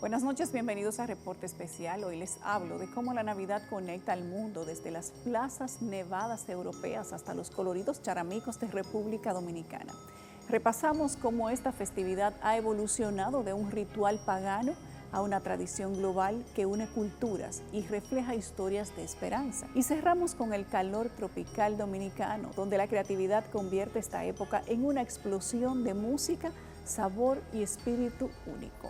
Buenas noches, bienvenidos a Reporte Especial. Hoy les hablo de cómo la Navidad conecta al mundo desde las plazas nevadas europeas hasta los coloridos charamicos de República Dominicana. Repasamos cómo esta festividad ha evolucionado de un ritual pagano a una tradición global que une culturas y refleja historias de esperanza. Y cerramos con el calor tropical dominicano, donde la creatividad convierte esta época en una explosión de música, sabor y espíritu único.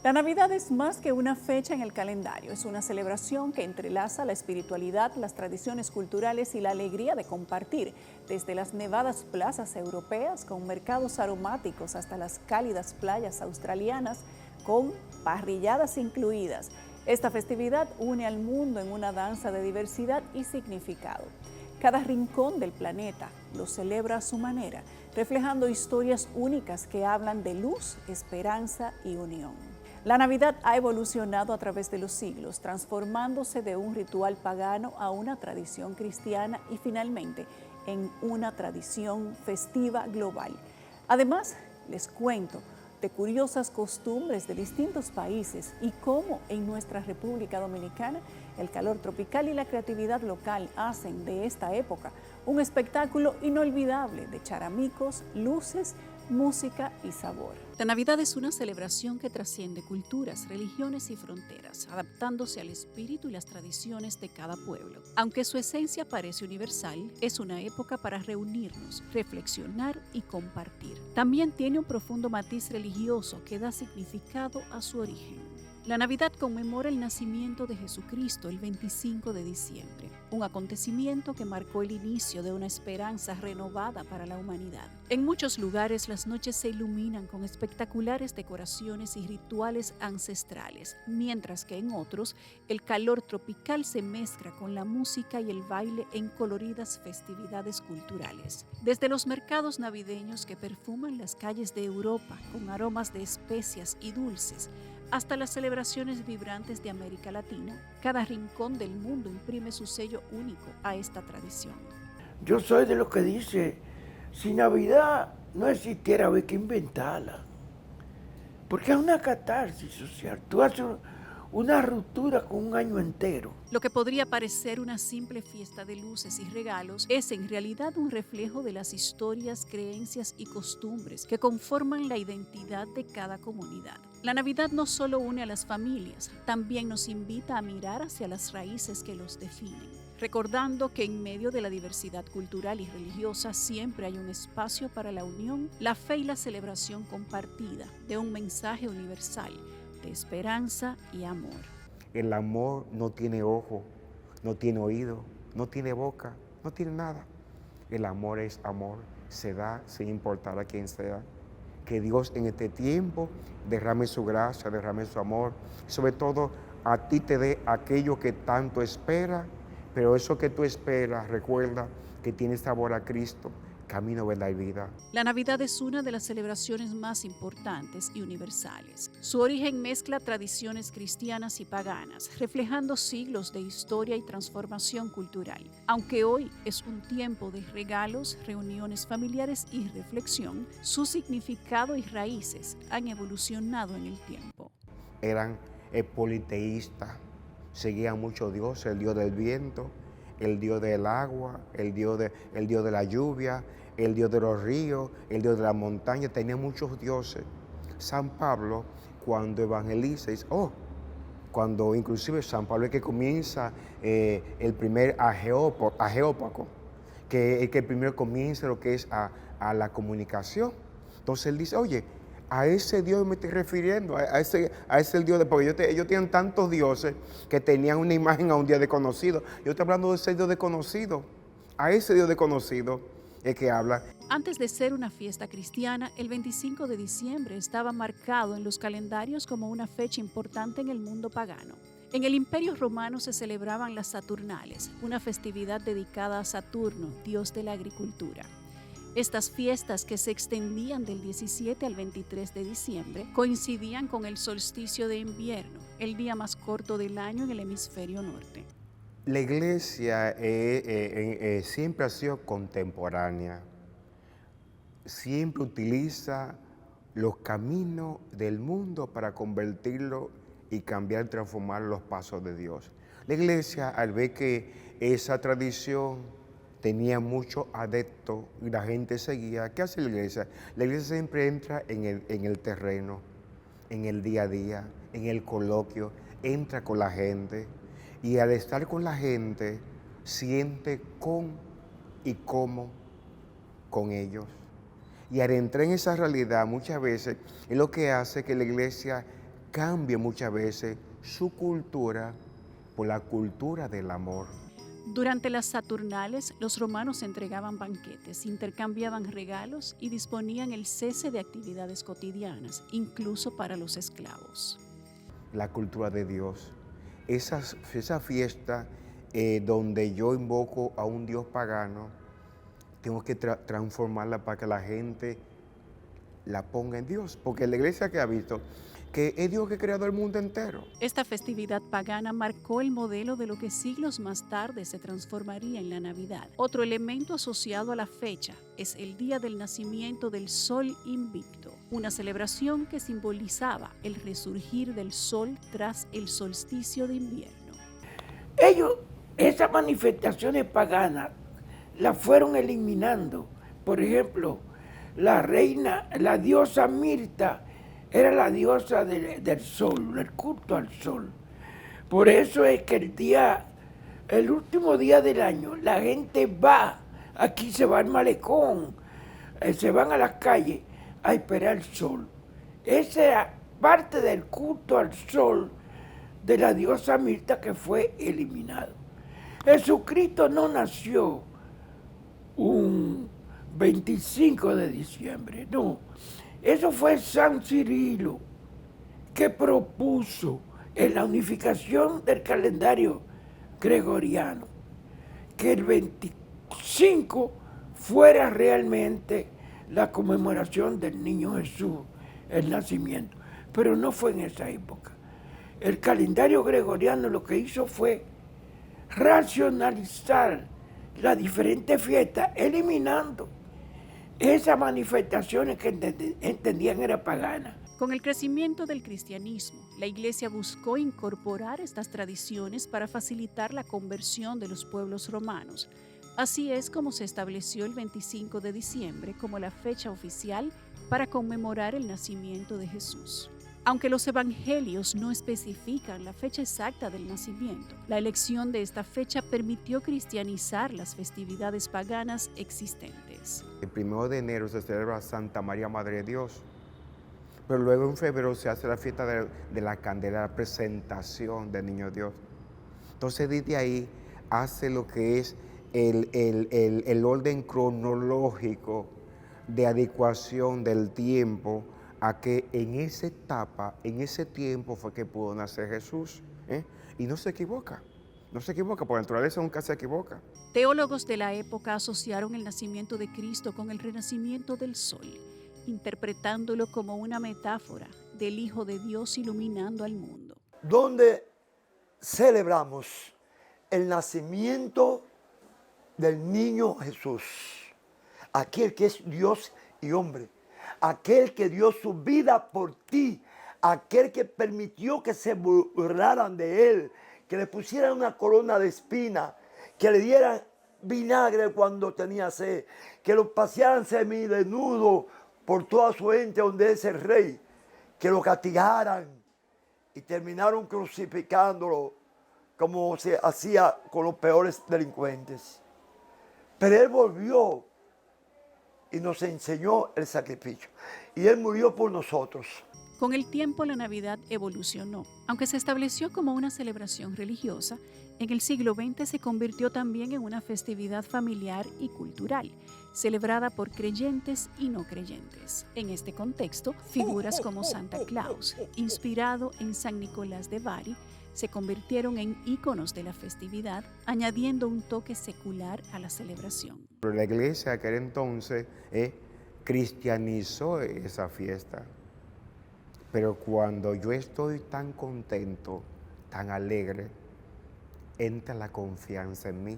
La Navidad es más que una fecha en el calendario, es una celebración que entrelaza la espiritualidad, las tradiciones culturales y la alegría de compartir, desde las nevadas plazas europeas con mercados aromáticos hasta las cálidas playas australianas con parrilladas incluidas. Esta festividad une al mundo en una danza de diversidad y significado. Cada rincón del planeta lo celebra a su manera, reflejando historias únicas que hablan de luz, esperanza y unión. La Navidad ha evolucionado a través de los siglos, transformándose de un ritual pagano a una tradición cristiana y finalmente en una tradición festiva global. Además, les cuento de curiosas costumbres de distintos países y cómo en nuestra República Dominicana el calor tropical y la creatividad local hacen de esta época un espectáculo inolvidable de charamicos, luces, música y sabor. La Navidad es una celebración que trasciende culturas, religiones y fronteras, adaptándose al espíritu y las tradiciones de cada pueblo. Aunque su esencia parece universal, es una época para reunirnos, reflexionar y compartir. También tiene un profundo matiz religioso que da significado a su origen. La Navidad conmemora el nacimiento de Jesucristo el 25 de diciembre, un acontecimiento que marcó el inicio de una esperanza renovada para la humanidad. En muchos lugares las noches se iluminan con espectaculares decoraciones y rituales ancestrales, mientras que en otros el calor tropical se mezcla con la música y el baile en coloridas festividades culturales. Desde los mercados navideños que perfuman las calles de Europa con aromas de especias y dulces, hasta las celebraciones vibrantes de América Latina, cada rincón del mundo imprime su sello único a esta tradición. Yo soy de los que dice, si Navidad no existiera, había que inventarla. Porque es una catarsis social. Tú haces una ruptura con un año entero. Lo que podría parecer una simple fiesta de luces y regalos es en realidad un reflejo de las historias, creencias y costumbres que conforman la identidad de cada comunidad. La Navidad no solo une a las familias, también nos invita a mirar hacia las raíces que los definen, recordando que en medio de la diversidad cultural y religiosa siempre hay un espacio para la unión, la fe y la celebración compartida de un mensaje universal de esperanza y amor. El amor no tiene ojo, no tiene oído, no tiene boca, no tiene nada. El amor es amor, se da sin importar a quién sea. Que Dios en este tiempo derrame su gracia, derrame su amor, sobre todo a ti te dé aquello que tanto espera, pero eso que tú esperas, recuerda que tiene sabor a Cristo, camino, verdad y vida. La Navidad es una de las celebraciones más importantes y universales. Su origen mezcla tradiciones cristianas y paganas, reflejando siglos de historia y transformación cultural. Aunque hoy es un tiempo de regalos, reuniones familiares y reflexión, su significado y raíces han evolucionado en el tiempo. Eran politeístas, seguían muchos dioses, el dios del viento, el dios del agua, el dios de la lluvia, el dios de los ríos, el dios de la montaña, tenía muchos dioses. San Pablo, cuando evangeliza, dice, cuando inclusive San Pablo es que comienza el primer ageópago, que es que primero comienza lo que es a la comunicación. Entonces él dice, oye, a ese Dios me estoy refiriendo, a ese Dios, porque ellos tienen tantos dioses que tenían una imagen a un Dios desconocido. Yo estoy hablando de ese Dios desconocido, a ese Dios desconocido es que habla. Antes de ser una fiesta cristiana, el 25 de diciembre estaba marcado en los calendarios como una fecha importante en el mundo pagano. En el Imperio Romano se celebraban las Saturnales, una festividad dedicada a Saturno, dios de la agricultura. Estas fiestas, que se extendían del 17 al 23 de diciembre, coincidían con el solsticio de invierno, el día más corto del año en el hemisferio norte. La iglesia siempre ha sido contemporánea, siempre utiliza los caminos del mundo para convertirlo y cambiar, transformar los pasos de Dios. La iglesia, al ver que esa tradición tenía muchos adeptos y la gente seguía, ¿qué hace la iglesia? La iglesia siempre entra en el terreno, en el día a día, en el coloquio, entra con la gente y al estar con la gente siente con y cómo con ellos. Y al entrar en esa realidad muchas veces es lo que hace que la iglesia cambie muchas veces su cultura por la cultura del amor. Durante las Saturnales, los romanos entregaban banquetes, intercambiaban regalos y disponían el cese de actividades cotidianas, incluso para los esclavos. La cultura de Dios, esa fiesta donde yo invoco a un Dios pagano, tengo que transformarla para que la gente la ponga en Dios, porque la iglesia que ha visto que es Dios que ha creado el mundo entero. Esta festividad pagana marcó el modelo de lo que siglos más tarde se transformaría en la Navidad. Otro elemento asociado a la fecha es el día del nacimiento del Sol Invicto, una celebración que simbolizaba el resurgir del sol tras el solsticio de invierno. Esas manifestaciones paganas las fueron eliminando. Por ejemplo, la diosa Mirta, era la diosa del sol, el culto al sol. Por eso es que el último día del año, la gente va, aquí se va al malecón, se van a las calles a esperar el sol. Esa era parte del culto al sol de la diosa Mirta que fue eliminado. Jesucristo no nació un 25 de diciembre, no. Eso fue San Cirilo que propuso en la unificación del calendario gregoriano que el 25 fuera realmente la conmemoración del niño Jesús, el nacimiento. Pero no fue en esa época. El calendario gregoriano lo que hizo fue racionalizar las diferentes fiestas, eliminando esas manifestaciones que entendían eran paganas. Con el crecimiento del cristianismo, la Iglesia buscó incorporar estas tradiciones para facilitar la conversión de los pueblos romanos. Así es como se estableció el 25 de diciembre como la fecha oficial para conmemorar el nacimiento de Jesús. Aunque los evangelios no especifican la fecha exacta del nacimiento, la elección de esta fecha permitió cristianizar las festividades paganas existentes. El 1 de enero se celebra Santa María Madre de Dios, pero luego en febrero se hace la fiesta de la candela, la presentación del Niño Dios. Entonces desde ahí hace lo que es el orden cronológico de adecuación del tiempo a que en esa etapa, en ese tiempo fue que pudo nacer Jesús. Y no se equivoca, por naturaleza nunca se equivoca. Teólogos de la época asociaron el nacimiento de Cristo con el renacimiento del sol, interpretándolo como una metáfora del Hijo de Dios iluminando al mundo. Donde celebramos el nacimiento del niño Jesús, aquel que es Dios y hombre, aquel que dio su vida por ti, aquel que permitió que se burlaran de él, que le pusieran una corona de espina, que le dieran vinagre cuando tenía sed, que lo pasearan semidesnudo por toda su gente donde es el rey, que lo castigaran y terminaron crucificándolo como se hacía con los peores delincuentes. Pero él volvió y nos enseñó el sacrificio. Y él murió por nosotros. Con el tiempo la Navidad evolucionó. Aunque se estableció como una celebración religiosa, en el siglo XX se convirtió también en una festividad familiar y cultural, celebrada por creyentes y no creyentes. En este contexto, figuras como Santa Claus, inspirado en San Nicolás de Bari, se convirtieron en íconos de la festividad, añadiendo un toque secular a la celebración. Pero la iglesia aquel entonces cristianizó esa fiesta. Pero cuando yo estoy tan contento, tan alegre, entra la confianza en mí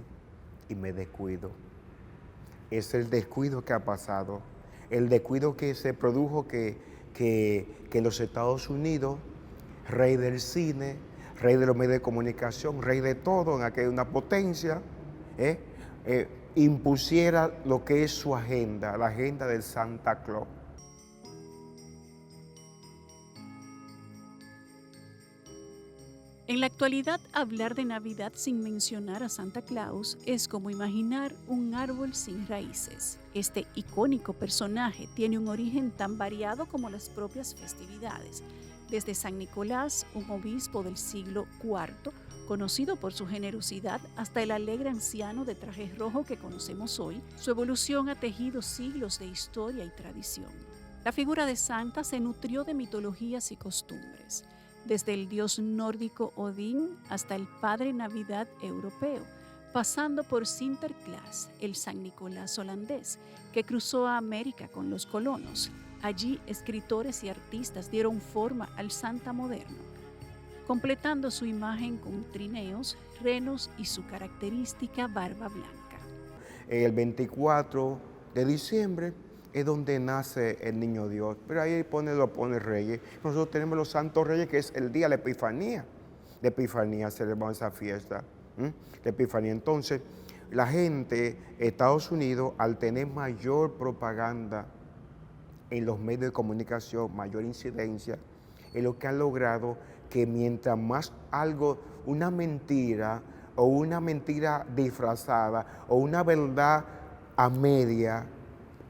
y me descuido. Es el descuido que ha pasado, el descuido que se produjo que los Estados Unidos, rey del cine, rey de los medios de comunicación, rey de todo, en aquella una potencia, impusiera lo que es su agenda, la agenda del Santa Claus. En la actualidad, hablar de Navidad sin mencionar a Santa Claus es como imaginar un árbol sin raíces. Este icónico personaje tiene un origen tan variado como las propias festividades. Desde San Nicolás, un obispo del siglo IV, conocido por su generosidad, hasta el alegre anciano de traje rojo que conocemos hoy, su evolución ha tejido siglos de historia y tradición. La figura de Santa se nutrió de mitologías y costumbres, desde el dios nórdico Odín hasta el Padre Navidad europeo, pasando por Sinterklaas, el San Nicolás holandés, que cruzó a América con los colonos. Allí, escritores y artistas dieron forma al Santa moderno, completando su imagen con trineos, renos y su característica barba blanca. El 24 de diciembre es donde nace el niño Dios, pero ahí lo pone Reyes. Nosotros tenemos los Santos Reyes, que es el día de la Epifanía. De Epifanía celebramos esa fiesta, de Epifanía. Entonces, la gente, Estados Unidos, al tener mayor propaganda en los medios de comunicación, mayor incidencia, es lo que han logrado que mientras más algo, una mentira o una mentira disfrazada o una verdad a media,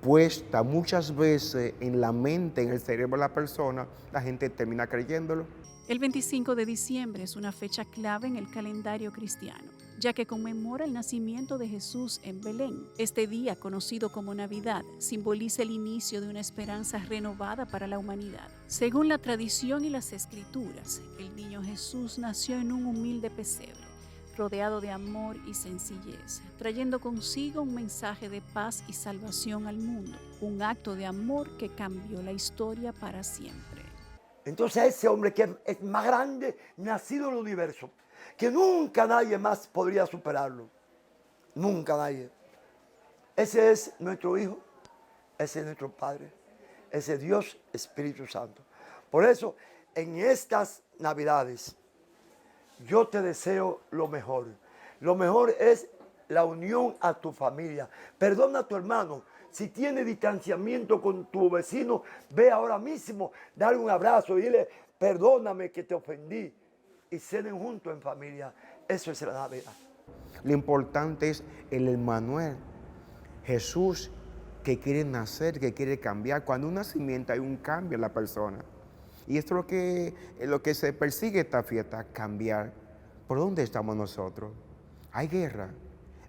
puesta muchas veces en la mente, en el cerebro de la persona, la gente termina creyéndolo. El 25 de diciembre es una fecha clave en el calendario cristiano, ya que conmemora el nacimiento de Jesús en Belén. Este día, conocido como Navidad, simboliza el inicio de una esperanza renovada para la humanidad. Según la tradición y las escrituras, el niño Jesús nació en un humilde pesebre, rodeado de amor y sencillez, trayendo consigo un mensaje de paz y salvación al mundo, un acto de amor que cambió la historia para siempre. Entonces ese hombre que es más grande, nacido en el universo, que nunca nadie más podría superarlo, nunca nadie. Ese es nuestro Hijo, ese es nuestro Padre, ese es Dios Espíritu Santo. Por eso, en estas Navidades, yo te deseo lo mejor. Lo mejor es la unión a tu familia. Perdona a tu hermano. Si tiene distanciamiento con tu vecino, ve ahora mismo, dale un abrazo y dile, perdóname que te ofendí. Y cenen juntos en familia. Eso es la Navidad. Lo importante es el Emmanuel, Jesús que quiere nacer, que quiere cambiar. Cuando un nacimiento hay un cambio en la persona. Y esto es lo que se persigue esta fiesta, cambiar. ¿Por dónde estamos nosotros? Hay guerra.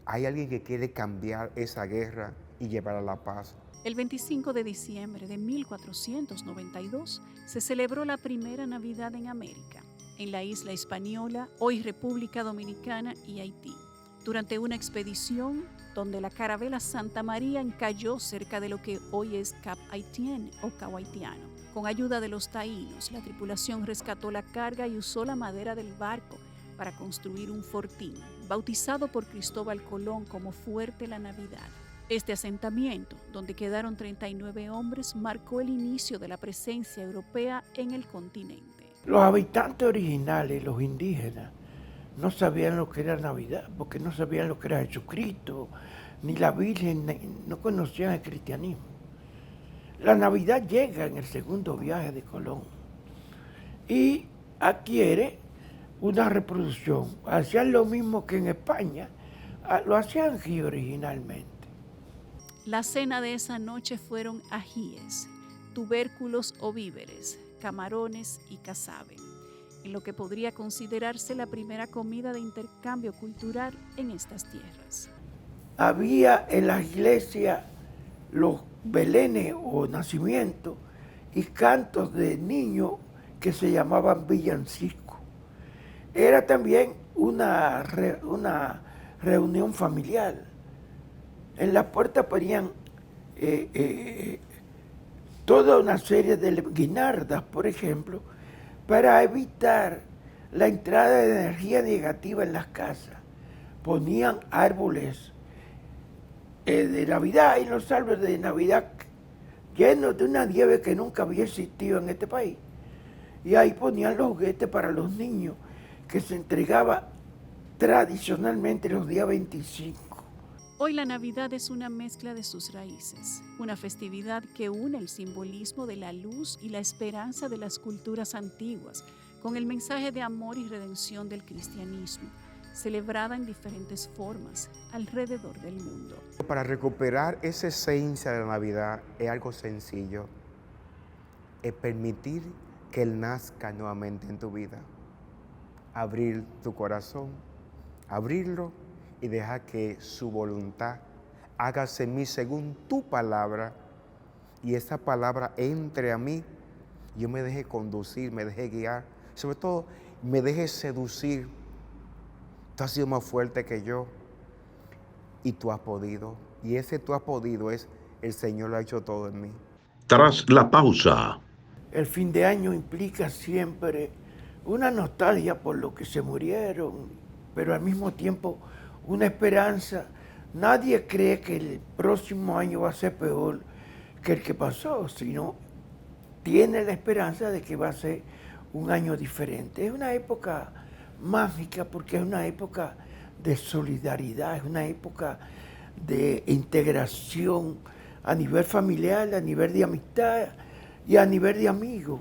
Hay alguien que quiere cambiar esa guerra y llevar a la paz. El 25 de diciembre de 1492 se celebró la primera Navidad en América, en la isla Hispaniola, hoy República Dominicana y Haití, durante una expedición donde la carabela Santa María encalló cerca de lo que hoy es Cap Haitien o Cabo Haitiano. Con ayuda de los taínos, la tripulación rescató la carga y usó la madera del barco para construir un fortín, bautizado por Cristóbal Colón como Fuerte La Navidad. Este asentamiento, donde quedaron 39 hombres, marcó el inicio de la presencia europea en el continente. Los habitantes originales, los indígenas, no sabían lo que era Navidad, porque no sabían lo que era Jesucristo, ni la Virgen, no conocían el cristianismo. La Navidad llega en el segundo viaje de Colón y adquiere una reproducción. Hacían lo mismo que en España, lo hacían aquí originalmente. La cena de esa noche fueron ajíes, tubérculos o víveres, camarones y casabe, en lo que podría considerarse la primera comida de intercambio cultural en estas tierras. Había en la iglesia los belenes o nacimientos y cantos de niños que se llamaban villancicos. era también una reunión familiar. En la puerta ponían toda una serie de guirnaldas, por ejemplo, para evitar la entrada de energía negativa en las casas. Ponían árboles de Navidad y los árboles de Navidad llenos de una nieve que nunca había existido en este país. Y ahí ponían los juguetes para los niños que se entregaba tradicionalmente los días 25. Hoy la Navidad es una mezcla de sus raíces, una festividad que une el simbolismo de la luz y la esperanza de las culturas antiguas con el mensaje de amor y redención del cristianismo, celebrada en diferentes formas alrededor del mundo. Para recuperar esa esencia de la Navidad es algo sencillo, es permitir que Él nazca nuevamente en tu vida, abrir tu corazón, abrirlo y dejar que su voluntad hágase en mí según tu palabra y esa palabra entre a mí, yo me deje conducir, me deje guiar, sobre todo me deje seducir. Tú has sido más fuerte que yo y tú has podido. Y ese tú has podido es el Señor lo ha hecho todo en mí. Tras la pausa. El fin de año implica siempre una nostalgia por lo que se murieron, pero al mismo tiempo una esperanza. Nadie cree que el próximo año va a ser peor que el que pasó, sino tiene la esperanza de que va a ser un año diferente. Es una época mágica porque es una época de solidaridad, es una época de integración a nivel familiar, a nivel de amistad y a nivel de amigos.